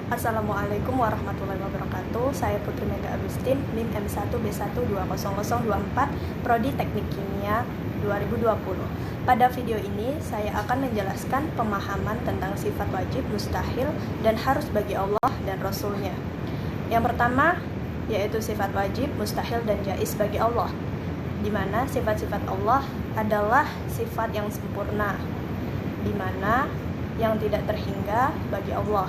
Assalamualaikum warahmatullahi wabarakatuh. Saya Putri Mega Agustin, NIM M1B12024, Prodi Teknik Kimia 2020. Pada video ini, saya akan menjelaskan pemahaman tentang sifat wajib, mustahil, dan harus bagi Allah dan Rasul-Nya. Yang pertama, yaitu sifat wajib, mustahil, dan jais bagi Allah, di mana sifat-sifat Allah adalah sifat yang sempurna, di mana yang tidak terhingga bagi Allah.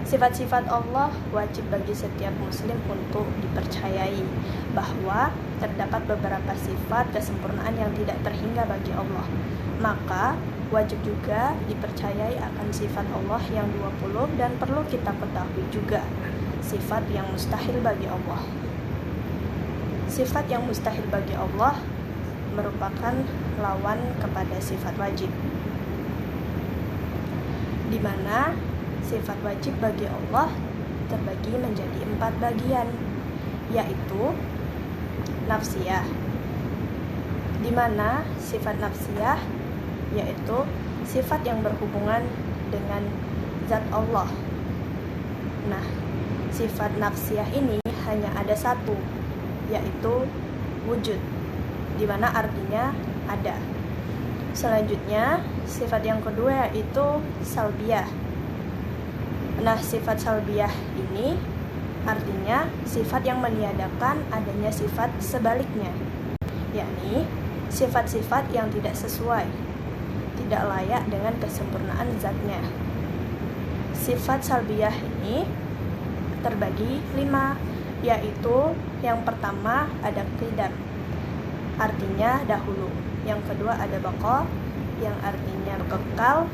Sifat-sifat Allah wajib bagi setiap muslim untuk dipercayai, bahwa terdapat beberapa sifat kesempurnaan yang tidak terhingga bagi Allah. Maka wajib juga dipercayai akan sifat Allah yang 20 dan perlu kita ketahui juga sifat yang mustahil bagi Allah. Sifat yang mustahil bagi Allah merupakan lawan kepada sifat wajib, di mana sifat wajib bagi Allah terbagi menjadi 4 bagian, yaitu nafsiyah, di mana sifat nafsiyah yaitu sifat yang berhubungan dengan zat Allah. Nah, sifat nafsiyah ini hanya ada satu, yaitu wujud, di mana artinya ada. Selanjutnya, sifat yang kedua yaitu salbiyah. Nah, sifat salbiyah ini artinya sifat yang meniadakan adanya sifat sebaliknya, yakni sifat-sifat yang tidak sesuai, tidak layak dengan kesempurnaan zatnya. Sifat salbiyah ini terbagi 5, yaitu yang pertama ada qidam, artinya dahulu. Yang kedua ada baqa, yang artinya kekal.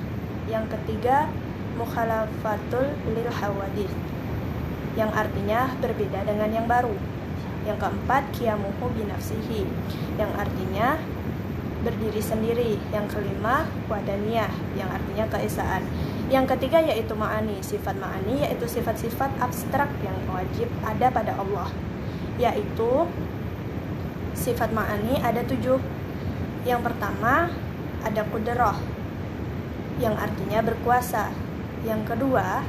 Yang ketiga mukhalafatul lil hawadith, yang artinya berbeda dengan yang baru. Yang keempat qiyamuhu binafsihi, yang artinya berdiri sendiri. Yang kelima wadaniyah, yang artinya keesaan. Yang ketiga yaitu ma'ani. Sifat ma'ani yaitu sifat-sifat abstrak yang wajib ada pada Allah, yaitu sifat ma'ani ada 7. Yang pertama ada qudrah, yang artinya berkuasa. Yang kedua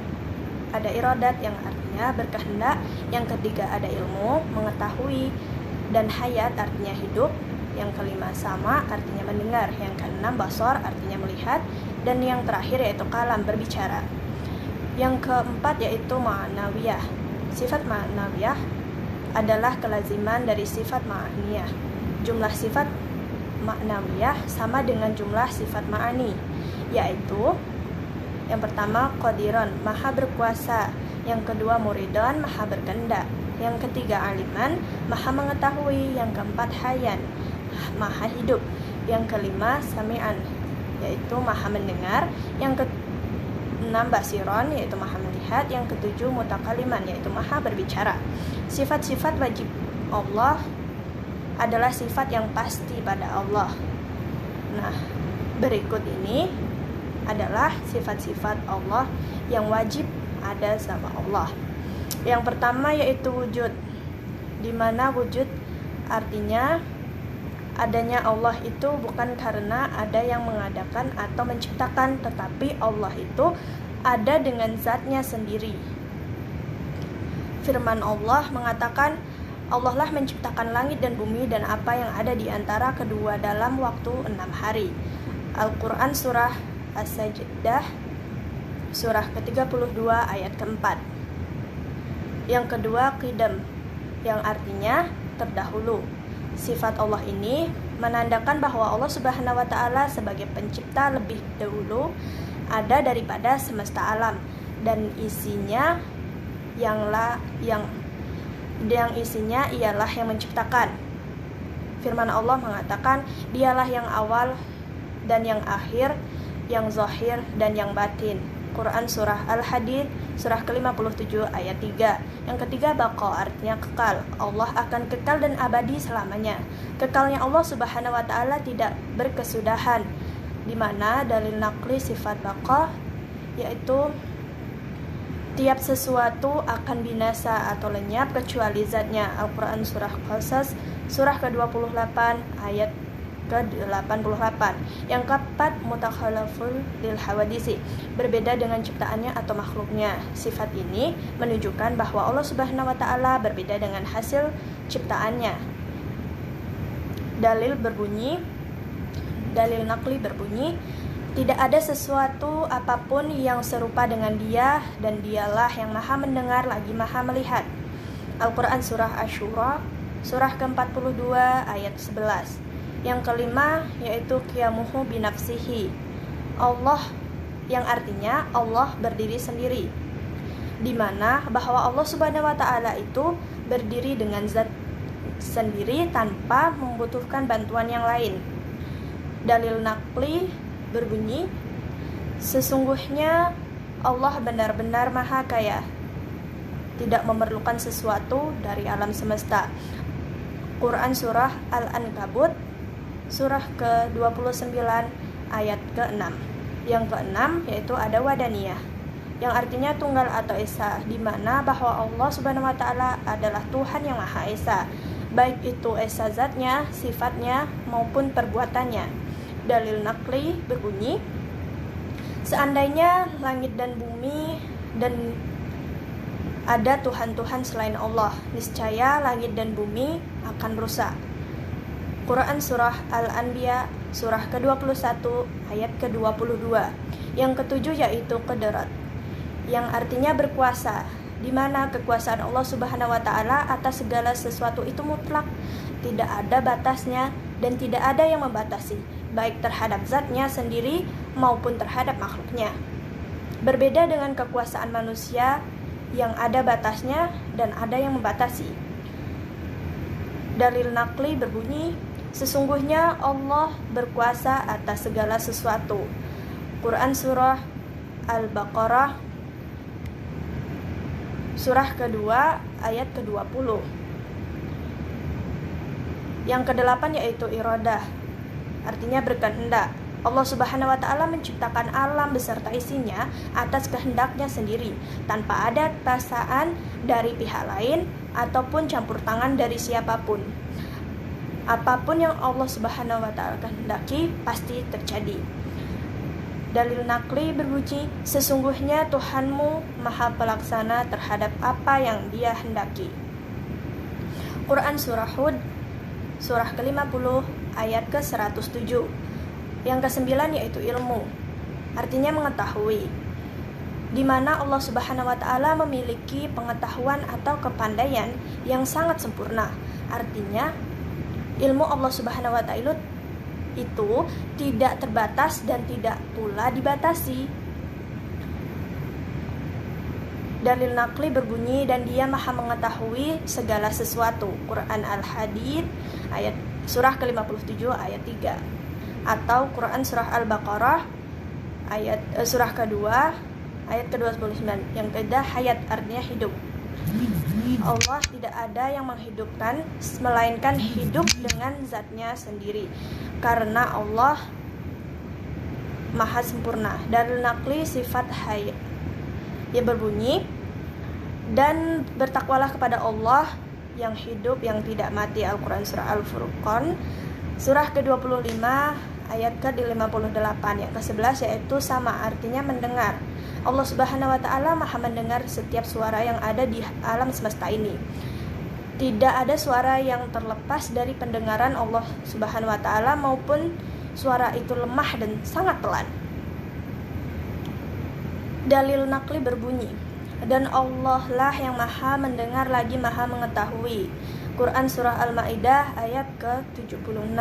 ada iradat, yang artinya berkehendak. Yang ketiga ada ilmu, mengetahui, dan hayat artinya hidup. Yang kelima sama, artinya mendengar. Yang keenam basar, artinya melihat. Dan yang terakhir yaitu kalam, berbicara. Yang keempat yaitu ma'nawiyah. Sifat ma'nawiyah adalah kelaziman dari sifat ma'aniyah. Jumlah sifat ma'nawiyah sama dengan jumlah sifat ma'ani, yaitu yang pertama qadiran, maha berkuasa. Yang kedua muridon, maha berkehendak. Yang ketiga aliman, maha mengetahui. Yang keempat hayan, maha hidup. Yang kelima sami'an, yaitu maha mendengar. Yang keenam basiron, yaitu maha melihat. Yang ketujuh mutakaliman, yaitu maha berbicara. Sifat-sifat wajib Allah adalah sifat yang pasti pada Allah. Nah, berikut ini adalah sifat-sifat Allah yang wajib ada sama Allah. Yang pertama yaitu wujud, di mana wujud artinya adanya Allah itu bukan karena ada yang mengadakan atau menciptakan, tetapi Allah itu ada dengan zatnya sendiri. Firman Allah mengatakan, Allah lah menciptakan langit dan bumi dan apa yang ada di antara kedua dalam waktu 6 hari. Al-Quran surah As-Sajdah surah ke-32 ayat ke-4. Yang kedua qidam, yang artinya terdahulu. Sifat Allah ini menandakan bahwa Allah Subhanahu wa taala sebagai pencipta lebih dahulu ada daripada semesta alam, dan isinya yang isinya ialah yang menciptakan. Firman Allah mengatakan, dialah yang awal dan yang akhir, yang zahir dan yang batin. Quran surah Al-Hadid surah ke-57 ayat 3. Yang ketiga baqa, artinya kekal. Allah akan kekal dan abadi selamanya. Kekalnya Allah Subhanahu wa taala tidak berkesudahan, di mana dalil nakli sifat baqa yaitu tiap sesuatu akan binasa atau lenyap kecuali zatnya. Al-Quran surah Qasas surah ke-28 ayat ke-88. Yang keempat, mutakhalaful lil hawadisi, berbeda dengan ciptaannya atau makhluknya. Sifat ini menunjukkan bahwa Allah Subhanahu wa taala berbeda dengan hasil ciptaannya. Dalil nakli berbunyi, tidak ada sesuatu apapun yang serupa dengan Dia, dan Dialah yang Maha mendengar lagi Maha melihat. Al-Quran Surah Asy-Syura, Surah ke-42 ayat 11. Yang kelima yaitu qiyamuhu binafsihi, Allah, yang artinya Allah berdiri sendiri, di mana bahwa Allah Subhanahu wa taala itu berdiri dengan zat sendiri tanpa membutuhkan bantuan yang lain. Dalil nakli berbunyi, sesungguhnya Allah benar-benar Maha Kaya, tidak memerlukan sesuatu dari alam semesta. Quran Surah Al-Ankabut, Surah ke-29 ayat ke-6. Yang ke-6 yaitu ada wadaniyah, yang artinya tunggal atau esa, di mana bahwa Allah Subhanahu wa taala adalah Tuhan yang Maha Esa, baik itu esa zatnya, sifatnya maupun perbuatannya. Dalil nakli berbunyi, seandainya langit dan bumi dan ada Tuhan-Tuhan selain Allah, niscaya langit dan bumi akan rusak. Quran Surah Al-Anbiya, Surah ke-21 ayat ke-22. Yang ketujuh yaitu Qadrat, yang artinya berkuasa, di mana kekuasaan Allah Subhanahu wa taala atas segala sesuatu itu mutlak, tidak ada batasnya dan tidak ada yang membatasi, baik terhadap zatnya sendiri maupun terhadap makhluknya. Berbeda dengan kekuasaan manusia yang ada batasnya dan ada yang membatasi. Dalil nakli berbunyi, sesungguhnya Allah berkuasa atas segala sesuatu. Quran Surah Al-Baqarah, Surah kedua ayat ke-20. Yang ke-8 yaitu iradah, artinya berkehendak. Allah Subhanahu wa taala menciptakan alam beserta isinya atas kehendaknya sendiri, tanpa ada paksaan dari pihak lain ataupun campur tangan dari siapapun. Apapun yang Allah Subhanahu wa taala kehendaki pasti terjadi. Dalil nakli berbunyi, sesungguhnya Tuhanmu Maha Pelaksana terhadap apa yang Dia hendaki. Quran Surah Hud, Surah ke-50 ayat ke-107. Yang ke-9 yaitu ilmu, artinya mengetahui, di mana Allah Subhanahu wa taala memiliki pengetahuan atau kepandaian yang sangat sempurna. Artinya ilmu Allah Subhanahu wa taala itu tidak terbatas dan tidak pula dibatasi. Dalil nakli berbunyi, dan Dia Maha mengetahui segala sesuatu. Quran Al-Hadid ayat Surah ke-57 ayat 3, atau Quran Surah Al-Baqarah ayat Surah kedua ayat ke-29. Yang ketiga hayat, artinya hidup. Allah tidak ada yang menghidupkan melainkan hidup dengan zatnya sendiri, karena Allah Maha sempurna. Dalil nakli sifat hayat, ia berbunyi, dan bertakwalah kepada Allah yang hidup yang tidak mati. Al-Quran Surah Al-Furqan, Surah ke-25 ayat ke-58. Yang ke-11 yaitu sama, artinya mendengar. Allah Subhanahu wa taala Maha mendengar setiap suara yang ada di alam semesta ini. Tidak ada suara yang terlepas dari pendengaran Allah Subhanahu wa taala, maupun suara itu lemah dan sangat pelan. Dalil nakli berbunyi, dan Allah lah yang Maha mendengar lagi Maha mengetahui. Quran Surah Al-Maidah ayat ke-76.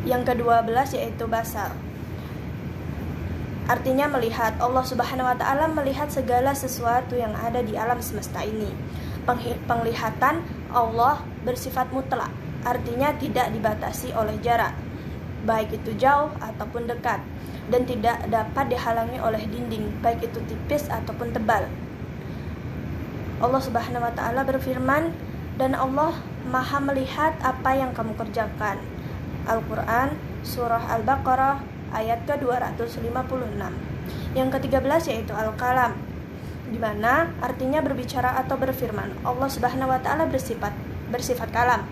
Yang ke-12 yaitu basar, artinya melihat. Allah Subhanahu wa taala melihat segala sesuatu yang ada di alam semesta ini. Penglihatan Allah bersifat mutlak, artinya tidak dibatasi oleh jarak, baik itu jauh ataupun dekat, dan tidak dapat dihalangi oleh dinding, baik itu tipis ataupun tebal. Allah Subhanahu wa taala berfirman, dan Allah Maha melihat apa yang kamu kerjakan. Al-Quran Surah Al-Baqarah ayat ke-256. Yang ke-13 yaitu Al-Kalam, di mana artinya berbicara atau berfirman. Allah Subhanahu wa taala bersifat kalam.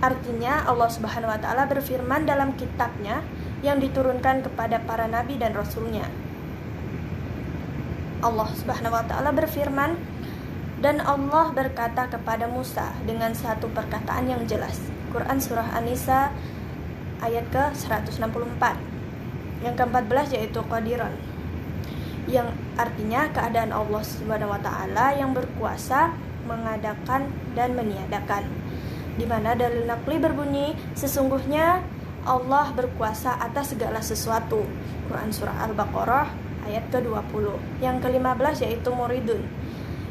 Artinya Allah Subhanahu wa taala berfirman dalam kitabnya yang diturunkan kepada para nabi dan rasulnya. Allah Subhanahu wa taala berfirman, dan Allah berkata kepada Musa dengan satu perkataan yang jelas. Quran surah An-Nisa ayat ke-164. Yang ke-14 yaitu qadiran, yang artinya keadaan Allah Subhanahu wa taala yang berkuasa mengadakan dan meniadakan. Di mana dalil naqli berbunyi, sesungguhnya Allah berkuasa atas segala sesuatu. Quran surah Al-Baqarah ayat ke-20. Yang ke-15 yaitu muridun,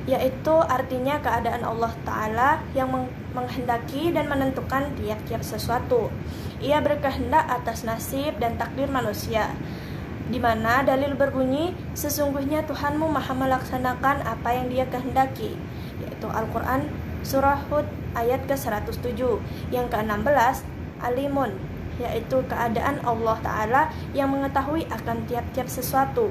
yaitu artinya keadaan Allah Ta'ala yang menghendaki dan menentukan tiap-tiap sesuatu. Ia berkehendak atas nasib dan takdir manusia. Di mana dalil berbunyi, sesungguhnya Tuhanmu maha melaksanakan apa yang Dia kehendaki, yaitu Al-Quran surah Hud ayat ke-107. Yang ke-16 alimun, yaitu keadaan Allah Ta'ala yang mengetahui akan tiap-tiap sesuatu,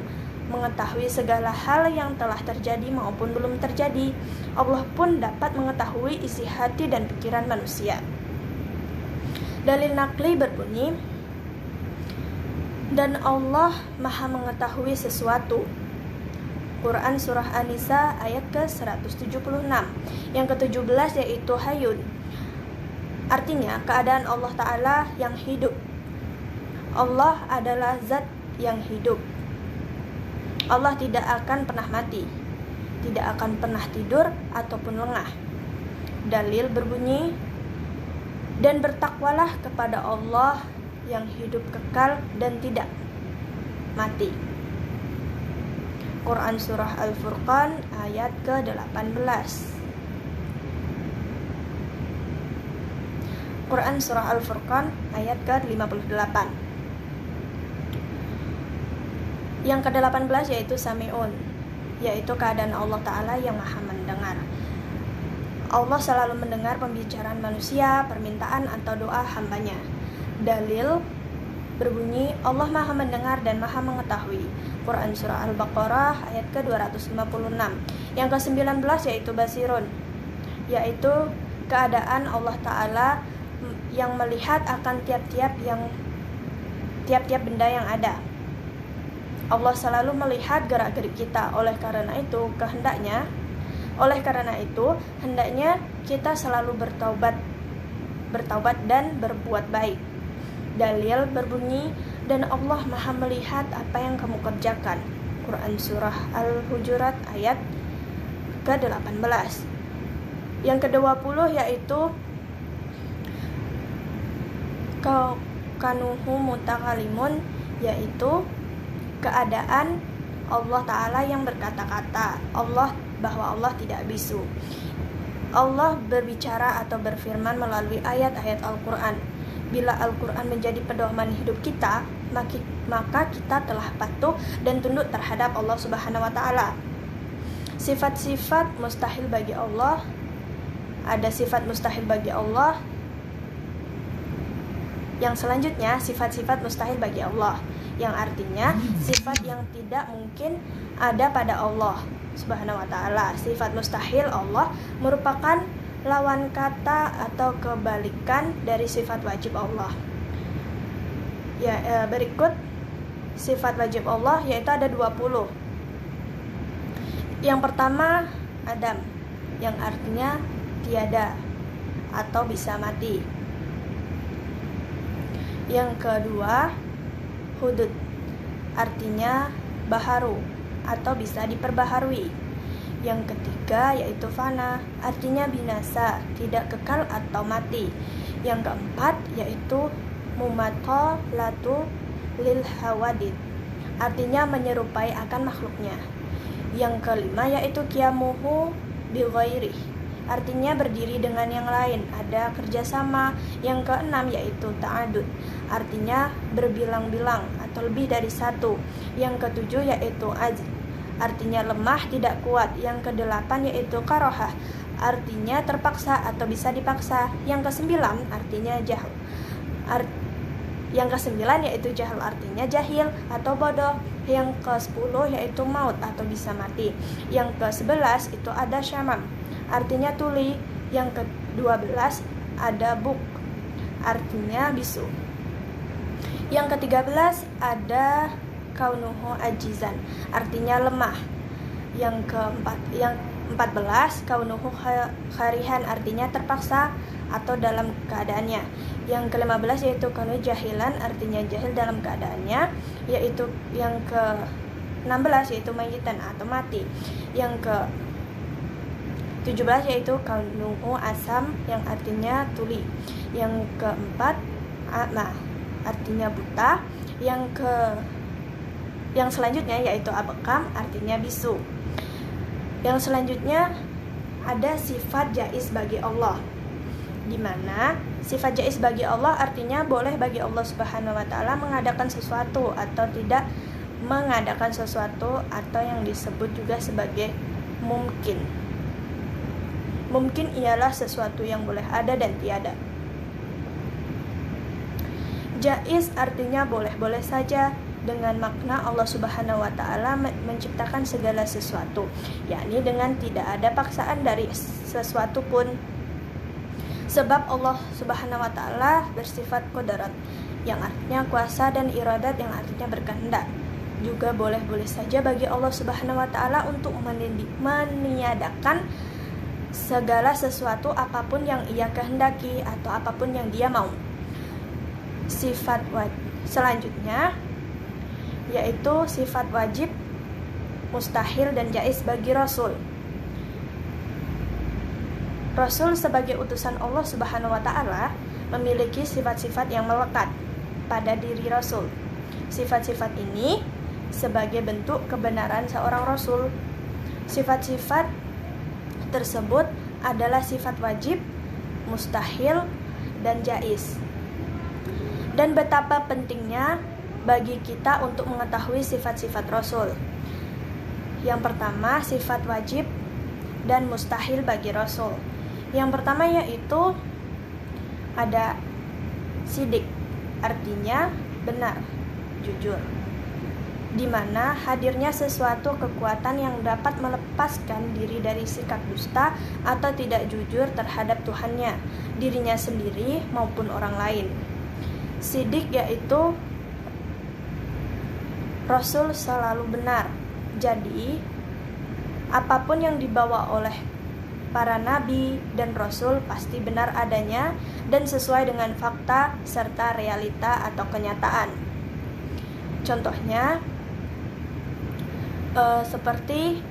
mengetahui segala hal yang telah terjadi maupun belum terjadi. Allah pun dapat mengetahui isi hati dan pikiran manusia. Dalil naqli berbunyi, dan Allah maha mengetahui sesuatu. Quran surah An-Nisa ayat ke-176. Yang ke-17 yaitu hayyun, artinya keadaan Allah Ta'ala yang hidup. Allah adalah zat yang hidup. Allah tidak akan pernah mati, tidak akan pernah tidur ataupun lengah. Dalil berbunyi, dan bertakwalah kepada Allah yang hidup kekal dan tidak mati. Quran surah Al-Furqan ayat ke-18. Quran surah Al-Furqan ayat ke-58. Yang ke-18 yaitu sami'un, yaitu keadaan Allah Ta'ala yang maha mendengar. Allah selalu mendengar pembicaraan manusia, permintaan atau doa hambanya. Dalil berbunyi, Allah maha mendengar dan maha mengetahui. Quran surah Al-Baqarah ayat ke-256. Yang ke-19 yaitu basirun, yaitu keadaan Allah Ta'ala yang melihat akan tiap-tiap benda yang ada. Allah selalu melihat gerak-gerik kita. Oleh karena itu hendaknya kita selalu bertaubat dan berbuat baik. Dalil berbunyi, dan Allah maha melihat apa yang kamu kerjakan. Quran surah Al-Hujurat ayat ke-18. Yang ke-20 yaitu kanuhu mutakalimun, yaitu keadaan Allah Ta'ala yang berkata-kata. Bahwa Allah tidak bisu. Allah berbicara atau berfirman melalui ayat-ayat Al-Quran. Bila Al-Quran menjadi pedoman hidup kita, maka kita telah patuh dan tunduk terhadap Allah Subhanahu wa Ta'ala. Sifat-sifat mustahil bagi Allah. Ada sifat mustahil bagi Allah. Yang selanjutnya, sifat-sifat mustahil bagi Allah, yang artinya sifat yang tidak mungkin ada pada Allah Subhanahu wa Ta'ala. Sifat mustahil Allah merupakan lawan kata atau kebalikan dari sifat wajib Allah. Berikut sifat wajib Allah, yaitu ada 20. Yang pertama Adam, yang artinya tiada atau bisa mati. Yang kedua hudud, artinya baharu atau bisa diperbaharui. Yang ketiga yaitu fana, artinya binasa, tidak kekal atau mati. Yang keempat yaitu mumathalatu lil hawadid, artinya menyerupai akan makhluknya. Yang kelima yaitu qiyamuhu bi ghairi, artinya berdiri dengan yang lain, ada kerjasama. Yang keenam yaitu ta'adud, artinya berbilang-bilang atau lebih dari satu. Yang ketujuh yaitu ajz, artinya lemah, tidak kuat. Yang kedelapan yaitu karohah, artinya terpaksa atau bisa dipaksa. Yang kesembilan artinya jahil. Yang kesembilan yaitu jahil, artinya jahil atau bodoh. Yang ke-10 yaitu maut atau bisa mati. Yang ke-11 itu ada syamam, artinya tuli. Yang ke-12 ada buk, artinya bisu. Yang ke-13 ada kaunuhu ajizan, artinya lemah. Yang ke-14 kaunuhu kharihan, artinya terpaksa atau dalam keadaannya. Yang ke-15 yaitu kaunu jahilan, artinya jahil dalam keadaannya. Yaitu yang ke-16 yaitu mayitan atau mati. Yang ke-17 yaitu kaunuhu asam, yang artinya tuli. Yang keempat ama, artinya buta. Yang selanjutnya yaitu abekam, artinya bisu. Yang selanjutnya ada sifat jaiz bagi Allah, di mana sifat jaiz bagi Allah artinya boleh bagi Allah Subhanahu wa taala mengadakan sesuatu atau tidak mengadakan sesuatu, atau yang disebut juga sebagai mungkin. Mungkin ialah sesuatu yang boleh ada dan tiada. Jaiz artinya boleh-boleh saja, dengan makna Allah Subhanahu wa taala menciptakan segala sesuatu, yakni dengan tidak ada paksaan dari sesuatu pun. Sebab Allah Subhanahu wa taala bersifat qadarat, yang artinya kuasa, dan iradat, yang artinya berkehendak. Juga boleh-boleh saja bagi Allah Subhanahu wa taala untuk meniadakan segala sesuatu apapun yang Ia kehendaki atau apapun yang Dia mau. Sifat selanjutnya yaitu sifat wajib, mustahil, dan jaiz bagi Rasul. Rasul sebagai utusan Allah Subhanahu wa taala memiliki sifat-sifat yang melekat pada diri Rasul. Sifat-sifat ini sebagai bentuk kebenaran seorang Rasul. Sifat-sifat tersebut adalah sifat wajib, mustahil, dan jaiz. Dan betapa pentingnya bagi kita untuk mengetahui sifat-sifat Rasul. Yang pertama, sifat wajib dan mustahil bagi Rasul. Yang pertama yaitu ada sidik, artinya benar, jujur, di mana hadirnya sesuatu kekuatan yang dapat melepaskan diri dari sikap dusta atau tidak jujur terhadap Tuhannya, dirinya sendiri maupun orang lain. Sidik yaitu Rasul selalu benar. Jadi, apapun yang dibawa oleh para nabi dan rasul pasti benar adanya dan sesuai dengan fakta serta realita atau kenyataan. Contohnya, seperti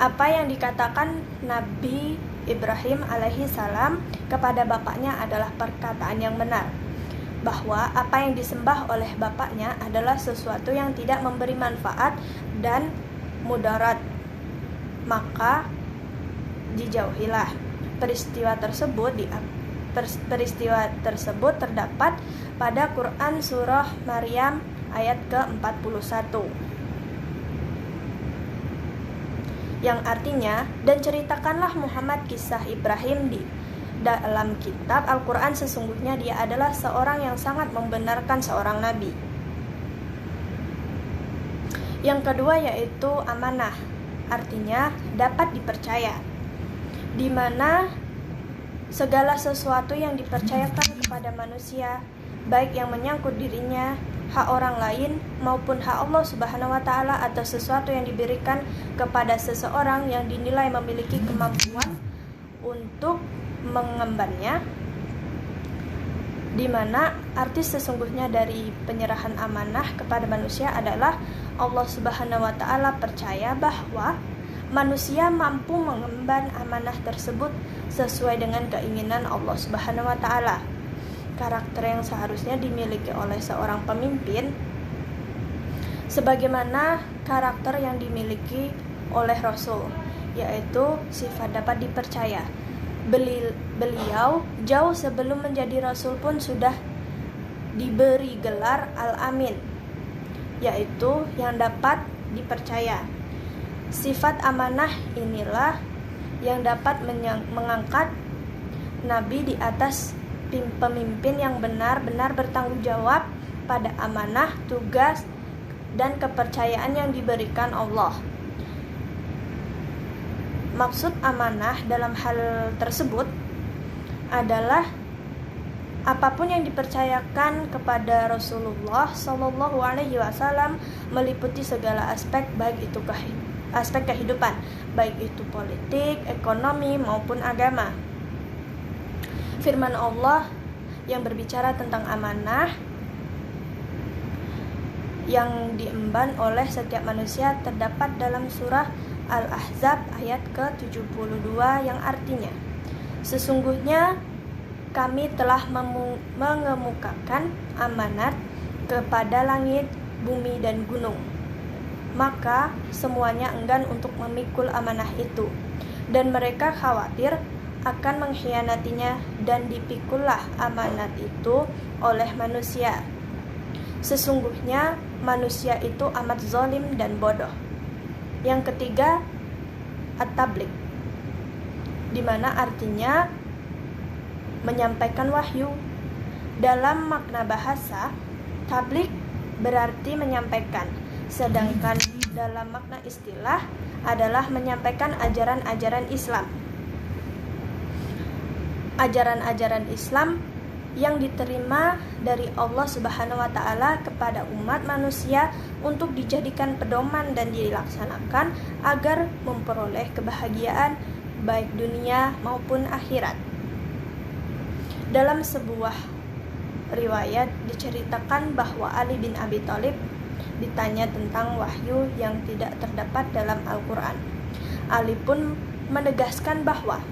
apa yang dikatakan Nabi Ibrahim alaihi salam kepada bapaknya adalah perkataan yang benar, bahwa apa yang disembah oleh bapaknya adalah sesuatu yang tidak memberi manfaat dan mudarat, maka dijauhilah. Peristiwa tersebut terdapat pada Quran surah Maryam ayat ke-41, yang artinya, dan ceritakanlah Muhammad kisah Ibrahim di dalam kitab Al-Quran, sesungguhnya dia adalah seorang yang sangat membenarkan seorang nabi. Yang kedua yaitu amanah, artinya dapat dipercaya, di mana segala sesuatu yang dipercayakan kepada manusia, baik yang menyangkut dirinya, hak orang lain, maupun hak Allah Subhanahu wa taala, atau sesuatu yang diberikan kepada seseorang yang dinilai memiliki kemampuan untuk mengembannya, di mana arti sesungguhnya dari penyerahan amanah kepada manusia adalah Allah Subhanahu wa taala percaya bahwa manusia mampu mengemban amanah tersebut sesuai dengan keinginan Allah Subhanahu wa taala. Karakter yang seharusnya dimiliki oleh seorang pemimpin sebagaimana karakter yang dimiliki oleh Rasul, yaitu sifat dapat dipercaya. Beliau jauh sebelum menjadi Rasul pun sudah diberi gelar Al-Amin, yaitu yang dapat dipercaya. Sifat amanah inilah yang dapat mengangkat Nabi di atas pemimpin yang benar-benar bertanggung jawab pada amanah, tugas, dan kepercayaan yang diberikan Allah. Maksud amanah dalam hal tersebut adalah Apapun yang dipercayakan kepada Rasulullah Shallallahu Alaihi Wasallam meliputi segala aspek, baik itu aspek kehidupan, baik itu politik, ekonomi maupun agama. Firman Allah yang berbicara tentang amanah yang diemban oleh setiap manusia terdapat dalam surah Al-Ahzab ayat ke-72 yang artinya, sesungguhnya kami telah mengemukakan amanat kepada langit, bumi, dan gunung. Maka semuanya enggan untuk memikul amanah itu, dan mereka khawatir akan mengkhianatinya, dan dipikullah amanat itu oleh manusia. Sesungguhnya manusia itu amat zalim dan bodoh. Yang ketiga, at-tabligh, di mana artinya menyampaikan wahyu. Dalam makna bahasa, tabligh berarti menyampaikan, sedangkan dalam makna istilah adalah menyampaikan ajaran-ajaran Islam. Ajaran-ajaran Islam yang diterima dari Allah Subhanahu wa Ta'ala kepada umat manusia untuk dijadikan pedoman dan dilaksanakan agar memperoleh kebahagiaan baik dunia maupun akhirat. Dalam sebuah riwayat diceritakan bahwa Ali bin Abi Thalib ditanya tentang wahyu yang tidak terdapat dalam Al-Quran. Ali pun menegaskan bahwa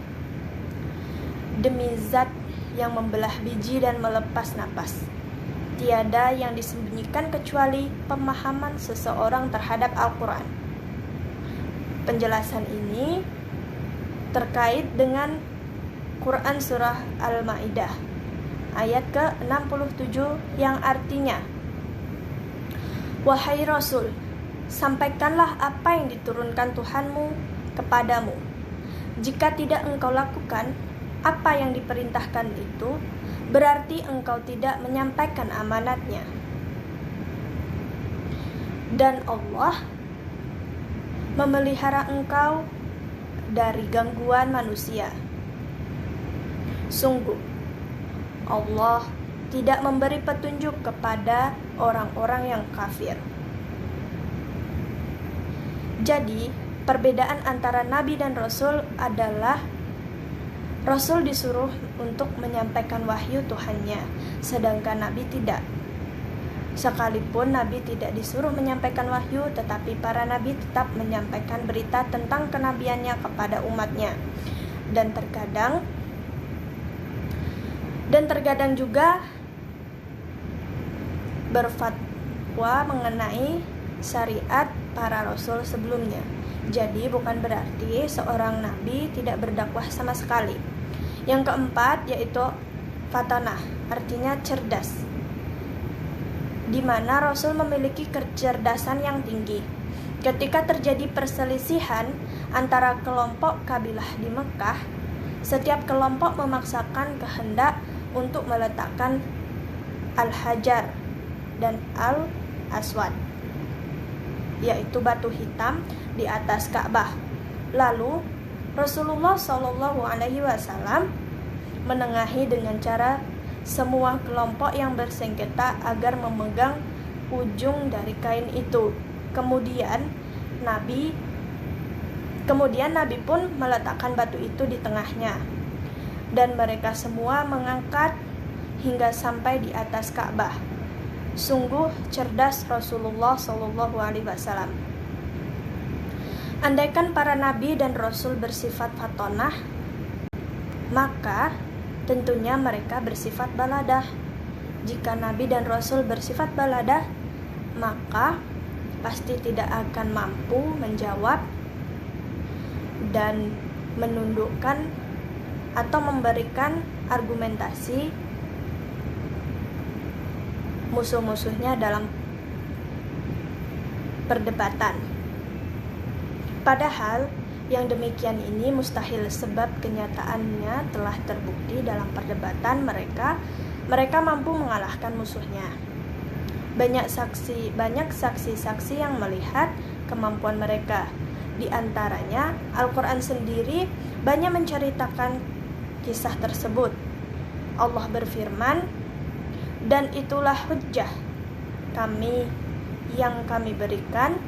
demi zat yang membelah biji dan melepas napas, tiada yang disembunyikan kecuali pemahaman seseorang terhadap Al-Quran. Penjelasan ini terkait dengan Quran Surah Al-Ma'idah ayat ke-67 yang artinya, wahai Rasul, sampaikanlah apa yang diturunkan Tuhanmu kepadamu. Jika tidak engkau lakukan apa yang diperintahkan itu, berarti engkau tidak menyampaikan amanatnya. Dan Allah memelihara engkau dari gangguan manusia. Sungguh, Allah tidak memberi petunjuk kepada orang-orang yang kafir. Jadi, perbedaan antara Nabi dan Rasul adalah Rasul disuruh untuk menyampaikan wahyu Tuhannya, sedangkan Nabi tidak. Sekalipun Nabi tidak disuruh menyampaikan wahyu, tetapi para Nabi tetap menyampaikan berita tentang kenabiannya kepada umatnya. Dan terkadang juga berfatwa mengenai syariat para Rasul sebelumnya. Jadi bukan berarti seorang Nabi tidak berdakwah sama sekali. Yang keempat yaitu fatanah, artinya cerdas, di mana Rasul memiliki kecerdasan yang tinggi. Ketika terjadi perselisihan antara kelompok kabilah di Mekah, setiap kelompok memaksakan kehendak untuk meletakkan Al-Hajar dan Al-Aswad, yaitu batu hitam, di atas Ka'bah. Lalu Rasulullah Shallallahu Alaihi Wasallam menengahi dengan cara semua kelompok yang bersengketa agar memegang ujung dari kain itu. Kemudian Nabi pun meletakkan batu itu di tengahnya, dan mereka semua mengangkat hingga sampai di atas Ka'bah. Sungguh cerdas Rasulullah Shallallahu Alaihi Wasallam. Andaikan para nabi dan rasul bersifat fatonah, maka tentunya mereka bersifat baladah. Jika nabi dan rasul bersifat baladah, maka pasti tidak akan mampu menjawab dan menundukkan atau memberikan argumentasi musuh-musuhnya dalam perdebatan. Padahal yang demikian ini mustahil, sebab kenyataannya telah terbukti dalam perdebatan mereka mampu mengalahkan musuhnya. Banyak saksi-saksi yang melihat kemampuan mereka. Di antaranya Al-Quran sendiri banyak menceritakan kisah tersebut. Allah berfirman, dan itulah hujjah kami yang kami berikan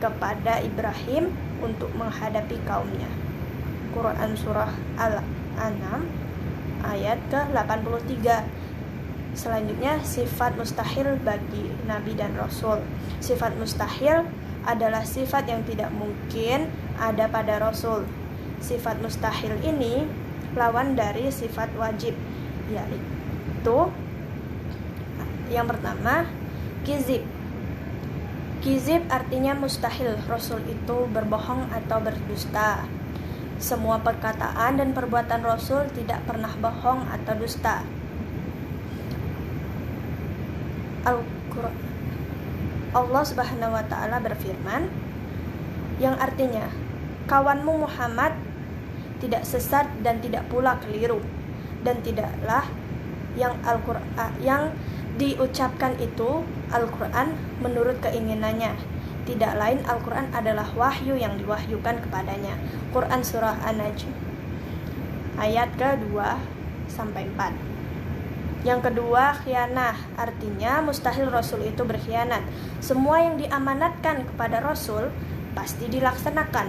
kepada Ibrahim untuk menghadapi kaumnya. Quran Surah Al-An'am ayat ke-83. Selanjutnya, sifat mustahil bagi Nabi dan Rasul. Sifat mustahil adalah sifat yang tidak mungkin ada pada Rasul. Sifat mustahil ini lawan dari sifat wajib, yaitu yang pertama, kizib. Kizib artinya mustahil Rasul itu berbohong atau berdusta. Semua perkataan dan perbuatan Rasul tidak pernah bohong atau dusta. Allah Subhanahu wa ta'ala berfirman, yang artinya, kawanmu Muhammad tidak sesat dan tidak pula keliru, dan tidaklah yang diucapkan itu Al-Quran menurut keinginannya. Tidak lain Al-Quran adalah wahyu yang diwahyukan kepadanya. Quran Surah An-Najm ayat ke-2-4. Yang kedua, khianah. Artinya mustahil Rasul itu berkhianat. Semua yang diamanatkan kepada Rasul pasti dilaksanakan.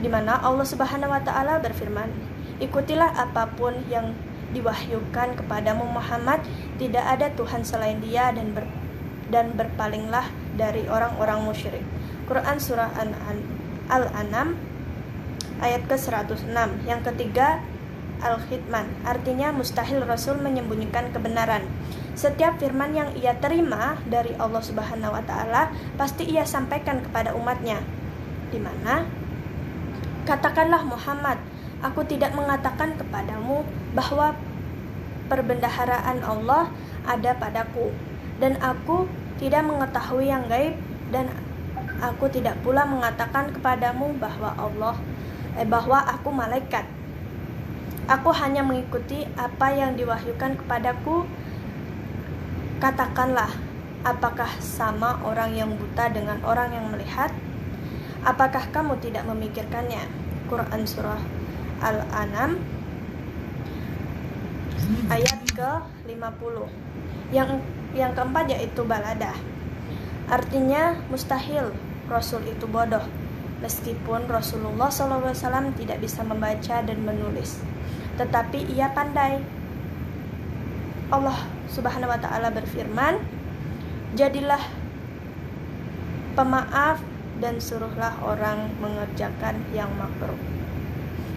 Di mana Allah Subhanahu wa ta'ala berfirman, ikutilah apapun yang diwahyukan kepadamu Muhammad, tidak ada Tuhan selain Dia, dan berpalinglah dari orang-orang musyrik. Quran Surah Al-An'am ayat ke-106. Yang ketiga, al-khitman. Artinya mustahil Rasul menyembunyikan kebenaran. Setiap firman yang ia terima dari Allah Subhanahu wa ta'ala pasti ia sampaikan kepada umatnya. Di mana, katakanlah Muhammad, aku tidak mengatakan kepadamu bahwa perbendaharaan Allah ada padaku, dan aku tidak mengetahui yang gaib, dan aku tidak pula mengatakan kepadamu bahwa aku malaikat. Aku hanya mengikuti apa yang diwahyukan kepadaku. Katakanlah, apakah sama orang yang buta dengan orang yang melihat? Apakah kamu tidak memikirkannya? Quran Surah Al-An'am ayat ke-50. Yang keempat yaitu baladah. Artinya mustahil Rasul itu bodoh, meskipun Rasulullah SAW tidak bisa membaca dan menulis, tetapi ia pandai. Allah Subhanahu wa ta'ala berfirman, jadilah pemaaf dan suruhlah orang mengerjakan yang makruh,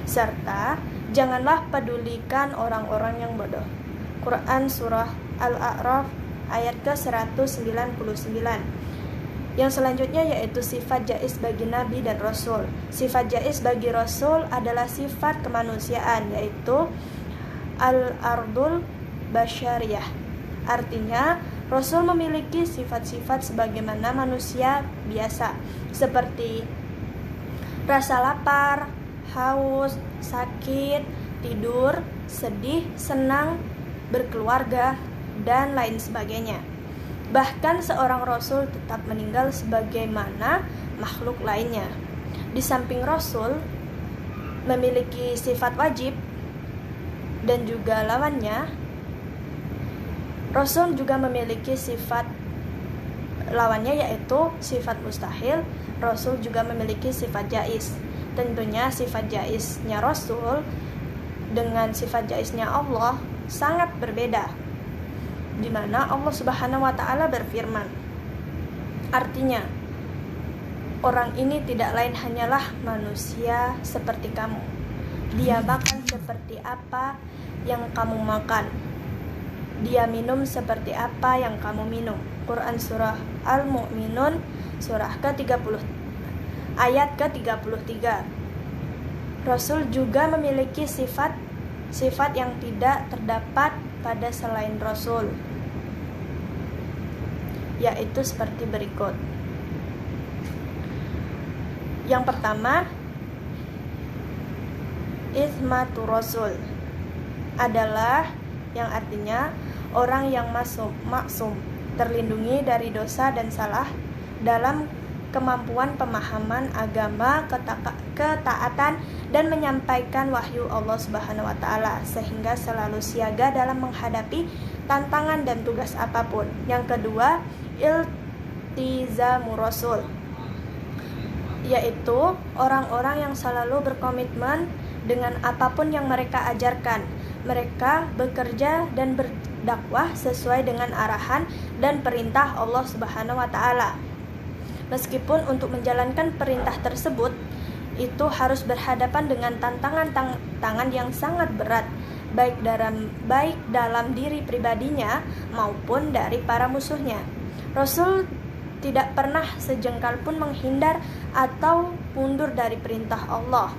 serta janganlah pedulikan orang-orang yang bodoh. Quran Surah Al-A'raf ayat ke-199. Yang selanjutnya yaitu sifat jaiz bagi Nabi dan Rasul. Sifat jaiz bagi Rasul adalah sifat kemanusiaan, yaitu al-ardul basyariyah. Artinya Rasul memiliki sifat-sifat sebagaimana manusia biasa, seperti rasa lapar, haus, sakit, tidur, sedih, senang, berkeluarga, dan lain sebagainya. Bahkan seorang Rasul tetap meninggal sebagaimana makhluk lainnya. Di samping Rasul memiliki sifat wajib dan juga lawannya, Rasul juga memiliki sifat lawannya, yaitu sifat mustahil. Rasul juga memiliki sifat jaiz. Tentunya sifat jaiznya Rasul dengan sifat jaiznya Allah sangat berbeda, di mana Allah Subhanahu wa ta'ala berfirman, artinya orang ini tidak lain hanyalah manusia seperti kamu. Dia makan seperti apa yang kamu makan, dia minum seperti apa yang kamu minum. Quran Surah Al-Mu'minun surah ke-30 ayat ke-33. Rasul juga memiliki sifat yang tidak terdapat pada selain Rasul, yaitu seperti berikut. Yang pertama, ismatu Rasul adalah yang artinya orang yang maksum, terlindungi dari dosa dan salah dalam kemampuan pemahaman agama, ketaatan, dan menyampaikan wahyu Allah Subhanahu wa Ta'ala, sehingga selalu siaga dalam menghadapi tantangan dan tugas apapun. Yang kedua, iltizamu rasul, yaitu orang-orang yang selalu berkomitmen dengan apapun yang mereka ajarkan. Mereka bekerja dan berdakwah sesuai dengan arahan dan perintah Allah Subhanahu wa Ta'ala. Meskipun untuk menjalankan perintah tersebut itu harus berhadapan dengan tantangan yang sangat berat, baik dalam diri pribadinya maupun dari para musuhnya. Rasul tidak pernah sejengkal pun menghindar atau mundur dari perintah Allah.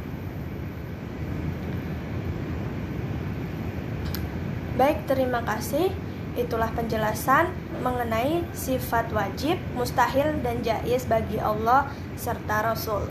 Baik, terima kasih. Itulah penjelasan mengenai sifat wajib, mustahil, dan jaiz bagi Allah serta Rasul.